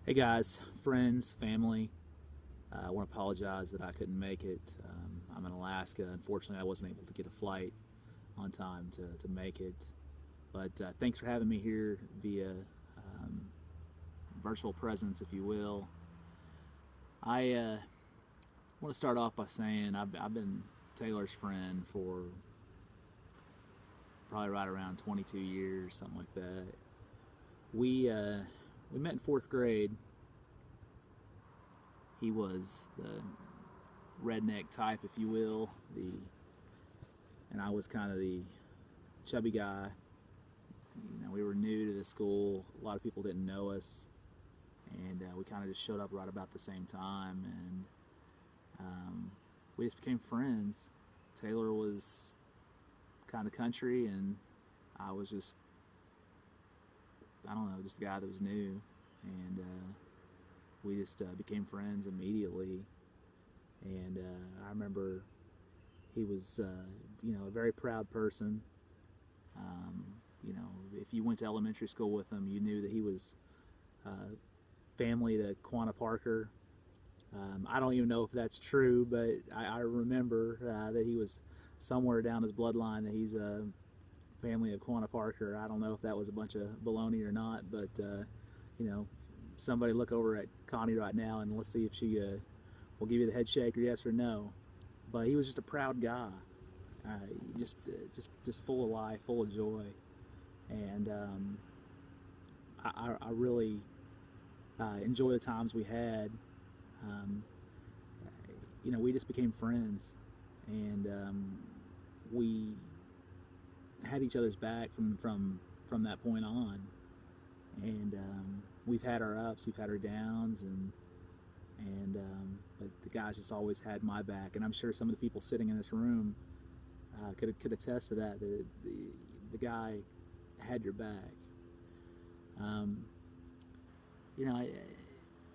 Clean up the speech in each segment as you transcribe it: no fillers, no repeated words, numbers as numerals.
Hey guys, friends, family. I want to apologize that I couldn't make it. I'm in Alaska. Unfortunately, I wasn't able to get a flight on time to make it. But thanks for having me here via um, virtual presence, if you will. I want to start off by saying I've been Taylor's friend for probably right around 22 years, something like that. We met in fourth grade. He was the redneck type, if you will, and I was kind of the chubby guy. We were new to the school. A lot of people didn't know us, and we kind of just showed up right about the same time, and we just became friends. Taylor was kind of country, and I was just, I don't know, just a guy that was new, and we just became friends immediately. And I remember he was, a very proud person. Um, if you went to elementary school with him, you knew that he was family to Quanah Parker. I don't even know if that's true, but I remember that he was somewhere down his bloodline that he's a family of Quanah Parker. I don't know if that was a bunch of baloney or not, but you know, somebody look over at Connie right now and let's see if she will give you the head shake or yes or no. But he was just a proud guy, just full of life, full of joy, and I really enjoy the times we had. Um, we just became friends, and we had each other's back from that point on. And we've had our ups, we've had our downs, but the guys just always had my back. And I'm sure some of the people sitting in this room could attest to that. The guy had your back. Um, you know,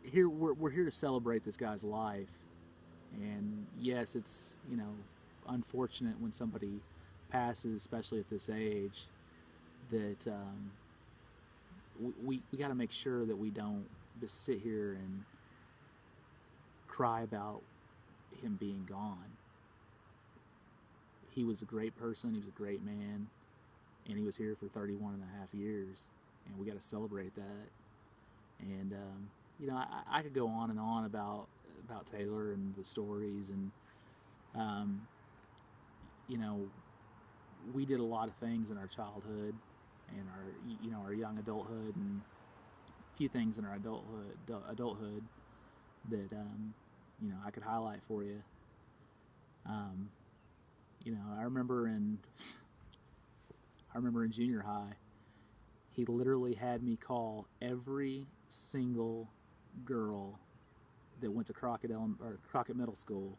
here we're here to celebrate this guy's life, and yes, it's unfortunate when somebody passes, especially at this age. That we got to make sure that we don't just sit here and cry about him being gone. He was a great person. He was a great man, and he was here for 31 and a half years, and we got to celebrate that. And I could go on and on about Taylor and the stories, and um, you know, we did a lot of things in our childhood and our young adulthood, and a few things in our adulthood that I could highlight for you. Um, I remember in junior high, he literally had me call every single girl that went to Crockett Middle School,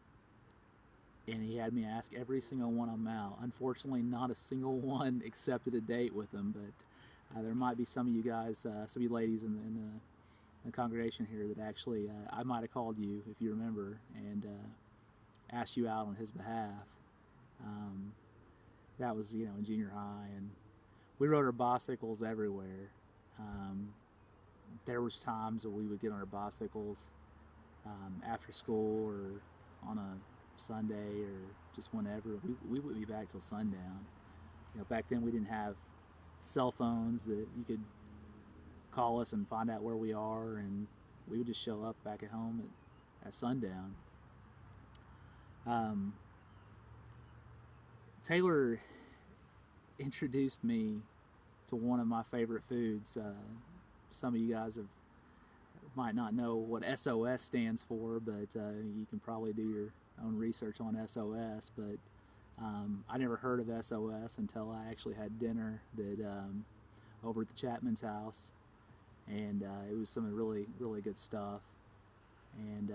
and he had me ask every single one of them out. Unfortunately, not a single one accepted a date with him, but there might be some of you guys, some of you ladies in the congregation here that actually I might have called you if you remember and asked you out on his behalf. Um, that was in junior high, and we rode our bicycles everywhere. Um, there was times where we would get on our bicycles after school or on a Sunday or just whenever. We would be back till sundown. Back then we didn't have cell phones that you could call us and find out where we are, and we would just show up back at home at sundown. Um, Taylor introduced me to one of my favorite foods. Some of you guys might not know what SOS stands for, but you can probably do your own research on SOS. But I never heard of SOS until I actually had dinner over at the Chapman's house, and it was some really really good stuff. And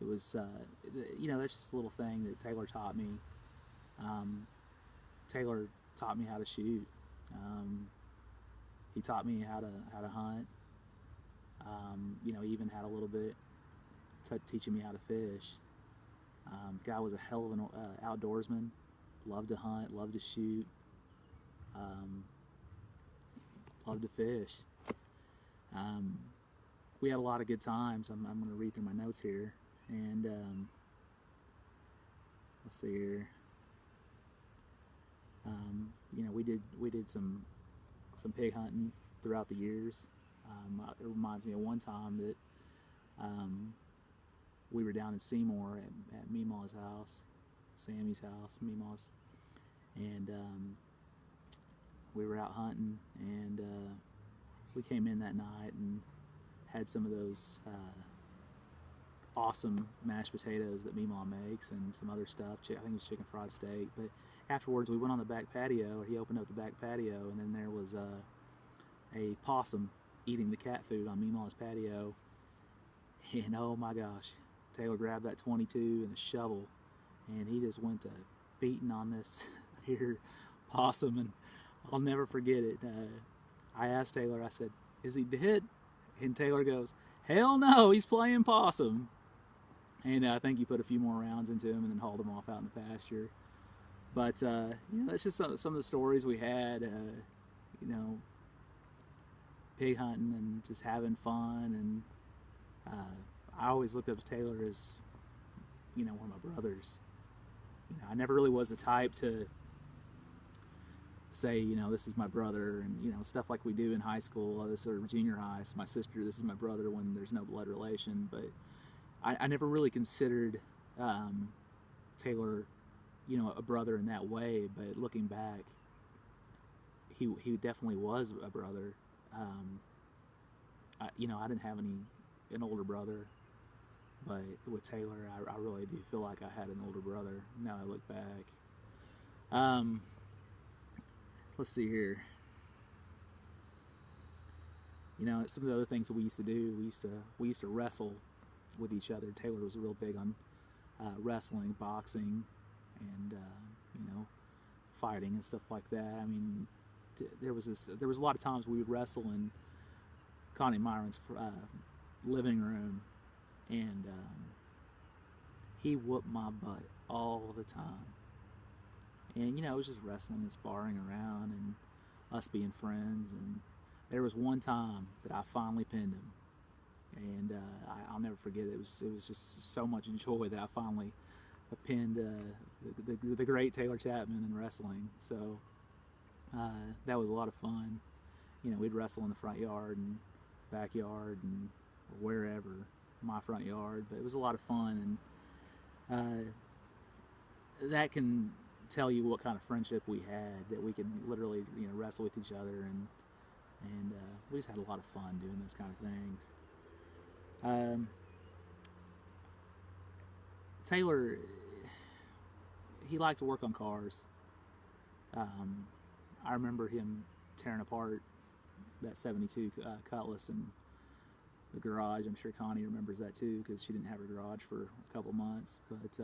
it was that's just a little thing that Taylor taught me. Um, Taylor taught me how to shoot. Um, he taught me how to hunt. Even had a little bit teaching me how to fish. Guy was a hell of an outdoorsman. Loved to hunt. Loved to shoot. Um, loved to fish. Um, we had a lot of good times. I'm going to read through my notes here, and let's see here. You know, we did some pig hunting throughout the years. It reminds me of one time that we were down in Seymour at Meemaw's house, Sammy's house, Meemaw's, and we were out hunting, and we came in that night and had some of those awesome mashed potatoes that Meemaw makes, and some other stuff. I think it was chicken fried steak. But afterwards, we went on the back patio. He opened up the back patio, and then there was a possum eating the cat food on Meemaw's patio. And oh my gosh, Taylor grabbed that 22 and a shovel, and he just went to beating on this here possum, and I'll never forget it. I asked Taylor, I said, "Is he dead?" And Taylor goes, "Hell no, he's playing possum." And I think he put a few more rounds into him and then hauled him off out in the pasture. But you know, that's just some of the stories we had. You know, pig hunting and just having fun. And I always looked up to Taylor as, you know, one of my brothers. You know, I never really was the type to say, you know, this is my brother, and you know, stuff like we do in high school, this or junior high. It's my sister, this is my brother, when there's no blood relation. But I never really considered Taylor, you know, a brother in that way. But looking back, he definitely was a brother. You know, I didn't have an older brother, but with Taylor, I really do feel like I had an older brother. Now I look back. Let's see here. You know, some of the other things that we used to do, we used to wrestle with each other. Taylor was real big on wrestling, boxing, and you know, fighting and stuff like that. I mean, there was a lot of times we would wrestle in Connie Myron's living room, and he whooped my butt all the time. And you know, it was just wrestling and sparring around and us being friends. And there was one time that I finally pinned him, and I'll never forget it. It was just so much joy that I finally pinned the great Taylor Chapman in wrestling. So that was a lot of fun. You know, we'd wrestle in the front yard and backyard and wherever, my front yard. But it was a lot of fun, and that can tell you what kind of friendship we had, that we could literally, you know, wrestle with each other, and we just had a lot of fun doing those kind of things. Taylor, he liked to work on cars. I remember him tearing apart that 72 Cutlass in the garage. I'm sure Connie remembers that too, because she didn't have her garage for a couple months. But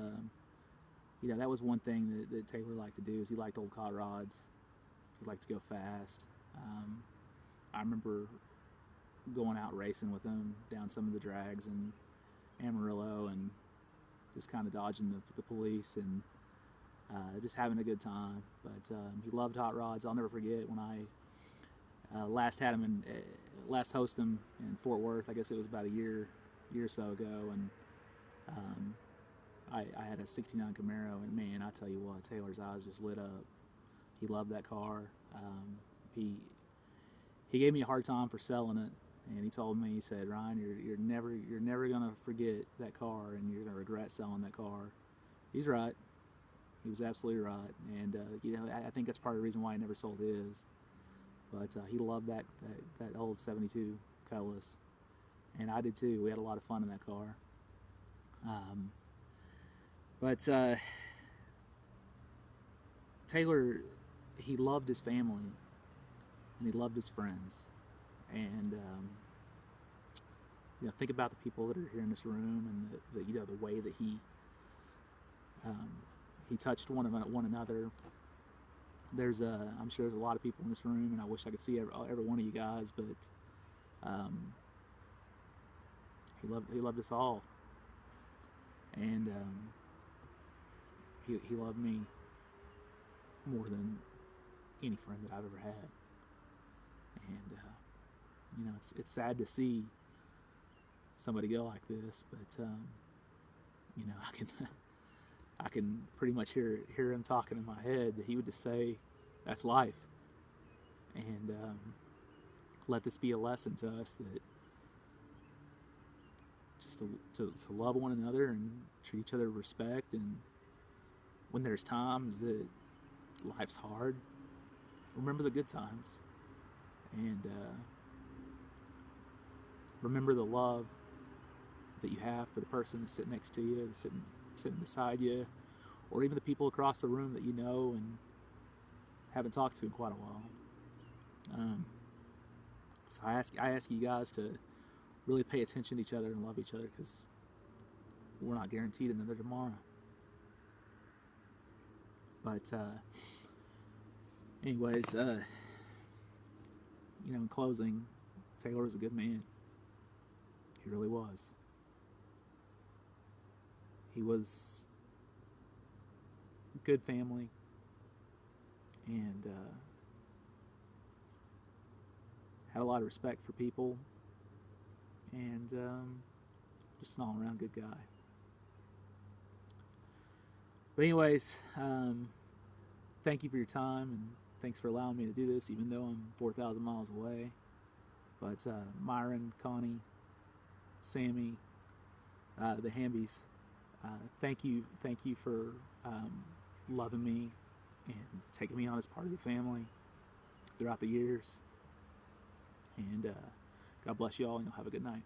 you know, that was one thing that Taylor liked to do, is he liked old hot rods. He liked to go fast. I remember going out racing with him down some of the drags in Amarillo, and just kind of dodging the police, and just having a good time. But he loved hot rods. I'll never forget when I last hosted him in Fort Worth. I guess it was about a year or so ago, and I had a 69 Camaro, and man, I tell you what, Taylor's eyes just lit up. He loved that car. He gave me a hard time for selling it, and he told me, he said, "Ryan, you're never gonna forget that car, and you're gonna regret selling that car." He's right. He was absolutely right, and you know, I think that's part of the reason why he never sold his. But he loved that old 72 Cutlass, and I did too. We had a lot of fun in that car. But Taylor, he loved his family, and he loved his friends. And you know, think about the people that are here in this room, and the you know, the way that he touched one another. I'm sure there's a lot of people in this room, and I wish I could see every one of you guys, but he loved us all, and he loved me more than any friend that I've ever had. And you know, it's sad to see somebody go like this, but you know, I can pretty much hear him talking in my head that he would just say, "That's life," and let this be a lesson to us that just to love one another and treat each other with respect, and when there's times that life's hard, remember the good times, and remember the love that you have for the person that's sitting next to you, that's sitting beside you, or even the people across the room that you know and haven't talked to in quite a while. So I ask you guys to really pay attention to each other and love each other, because we're not guaranteed another tomorrow. But anyways, you know, in closing, Taylor was a good man. He really was. He was good family, and had a lot of respect for people, and just an all-around good guy. But anyways, thank you for your time, and thanks for allowing me to do this, even though I'm 4,000 miles away. But Myron, Connie, Sammy, the Hambies, thank you for loving me and taking me on as part of the family throughout the years. And God bless you all, and you'll have a good night.